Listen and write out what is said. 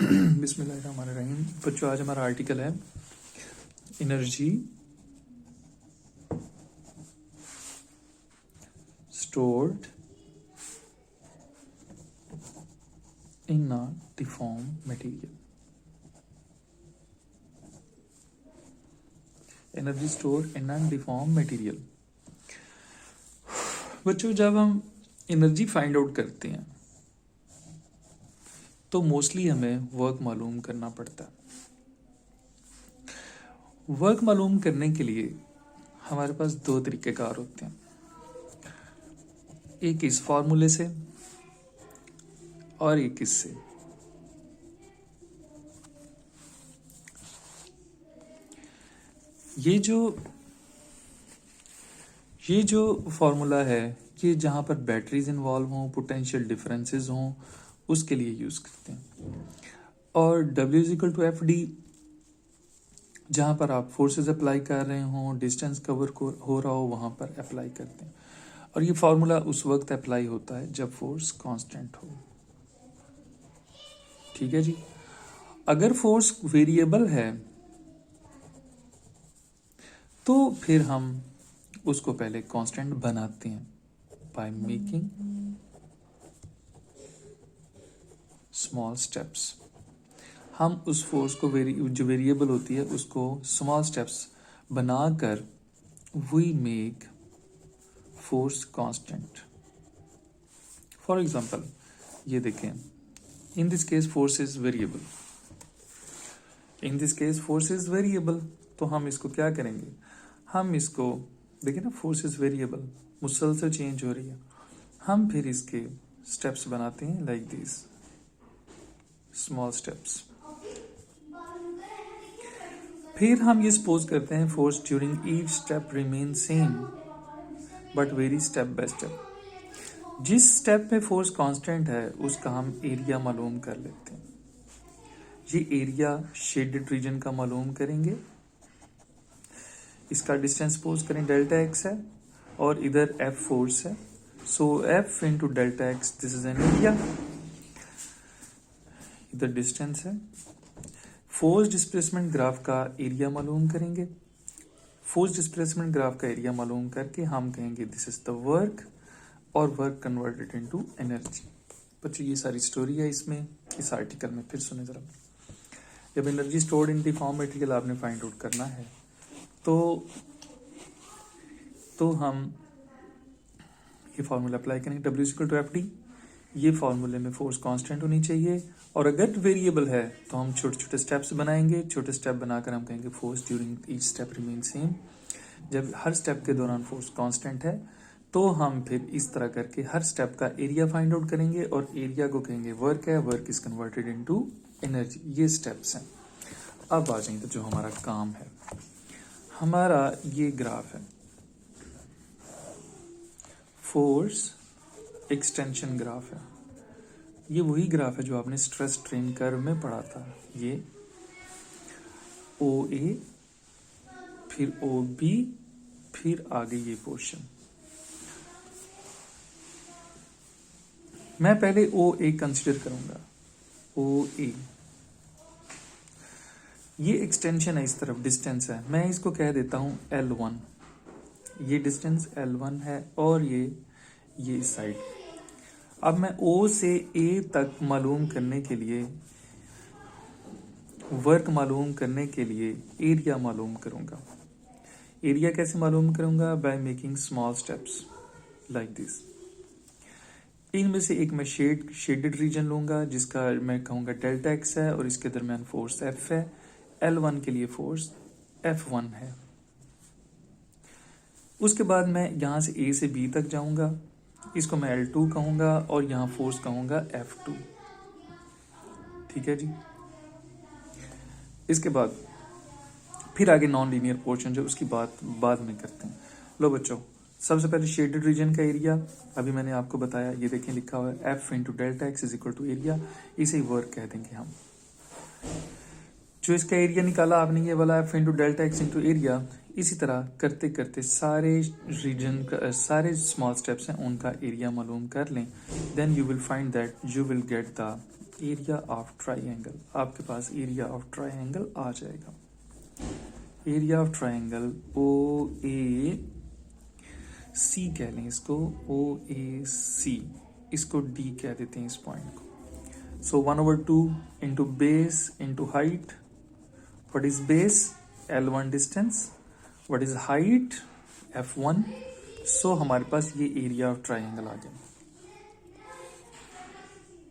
बिस्मिल्लाहिर्रहमानिर्रहीम। बच्चों, आज हमारा आर्टिकल है energy stored in a deform material. Energy store in a deform material. बच्चों, जब हम एनर्जी फाइंड आउट करते हैं तो मोस्टली हमें वर्क मालूम करना पड़ता है। वर्क मालूम करने के लिए हमारे पास दो तरीक़ेकार होते हैं, एक इस फॉर्मूले से और एक इससे। ये जो फॉर्मूला है, ये जहाँ पर बैटरीज इन्वॉल्व हों, पोटेंशियल डिफरेंसेस हों, उसके लिए यूज़ करते हैं। और W=FD जहाँ पर आप फोर्सेस अप्लाई कर रहे हों, डिस्टेंस कवर हो रहा हो, वहाँ पर अप्लाई करते हैं। और ये फार्मूला उस वक्त अप्लाई होता है जब फोर्स कांस्टेंट हो। ठीक है जी। अगर फोर्स वेरिएबल है तो फिर हम उसको पहले कांस्टेंट बनाते हैं बाय मेकिंग स्मॉल स्टेप्स। हम उस फोर्स को जो वेरिएबल होती है उसको स्मॉल स्टेप्स बनाकर we make force constant. For example, ये देखें, in this case force is variable. तो हम इसको क्या करेंगे, हम इसको देखिए ना, फोर्स इज वेरिएबल, मुसलसल चेंज हो रही है। हम फिर इसके स्टेप्स बनाते हैं लाइक दिस, स्मॉल स्टेप्स। फिर हम ये सपोज करते हैं force during each step remain same but worry step by step. जिस स्टेप में फोर्स कांस्टेंट है उसका हम एरिया मालूम कर लेते हैं। ये एरिया शेडेड रीजन का मालूम करेंगे। इसका डिस्टेंस सपोज करें डेल्टा एक्स है और इधर एफ फोर्स है, so F into delta x, this is an area. इधर डिस्टेंस है। फोर्स डिस्प्लेसमेंट ग्राफ का एरिया मालूम करेंगे। फोर्स डिस्प्लेसमेंट ग्राफ का एरिया मालूम करके हम कहेंगे दिस इज द वर्क, और वर्क कन्वर्टेड इनटू एनर्जी। बच्चों, ये सारी स्टोरी है इसमें, इस आर्टिकल में। फिर सुने जरा, जब energy stored in deform material आपने फाइंड आउट करना है तो हम ये फॉर्मूला अप्लाई करेंगे, W=FD। ये फॉर्मूले में फोर्स कांस्टेंट होनी चाहिए, और अगर वेरिएबल है तो हम छोटे छोटे स्टेप्स बनाएंगे। छोटे स्टेप बनाकर हम कहेंगे force during each step remain same. जब हर स्टेप के दौरान फोर्स कांस्टेंट है तो हम फिर इस तरह करके हर स्टेप का एरिया फाइंड आउट करेंगे, और एरिया को कहेंगे वर्क है, work is converted into energy. ये स्टेप्स हैं। अब आ जाएंगे जो हमारा काम है। हमारा ये ग्राफ है, फोर्स एक्सटेंशन ग्राफ है। ये वही ग्राफ है जो आपने स्ट्रेस स्ट्रेन कर्व में पढ़ा था। ये OA, फिर OB, फिर आगे ये पोर्शन। मैं पहले OA कंसीडर करूंगा। OA ये एक्सटेंशन है, इस तरफ डिस्टेंस है, मैं इसको कह देता हूं L1। ये डिस्टेंस L1 है और ये इस साइड। अब मैं O से A तक मालूम करने के लिए, वर्क मालूम करने के लिए एरिया मालूम करूंगा। एरिया कैसे मालूम करूंगा? By making small steps like this. इनमें से एक मैं शेडेड रीजन लूंगा जिसका मैं कहूंगा डेल्टा एक्स है, और इसके दरमियान फोर्स F है। L1 के लिए फोर्स F1 है। उसके बाद मैं यहां से A से B तक जाऊंगा, इसको मैं L2 कहूंगा, और यहां फोर्स कहूंगा F2। ठीक है जी। इसके बाद फिर आगे नॉन लीनियर पोर्शन जो उसकी बात बाद में करते हैं। लो बच्चों, सबसे पहले शेडेड रीजन का एरिया अभी मैंने आपको बताया, ये देखें लिखा हुआ है F into delta x is equal to area. इसे ही वर्क कह देंगे हम। जो इसका एरिया निकाला आपने, ये वाला F into delta x into area. इसी तरह करते करते सारे रीजन का, सारे स्मॉल स्टेप्स हैं, उनका एरिया मालूम कर लें। Then you will find that you will get the area of triangle, आपके पास एरिया ऑफ ट्राइंगल आ जाएगा। Area of triangle O A C कह लें इसको, ओ ए सी, इसको डी कह देते हैं इस पॉइंट को। सो 1/2 into base into height. What is base? L1 distance. What is height? F1। सो हमारे पास ये एरिया ऑफ ट्राइंगल आ गया।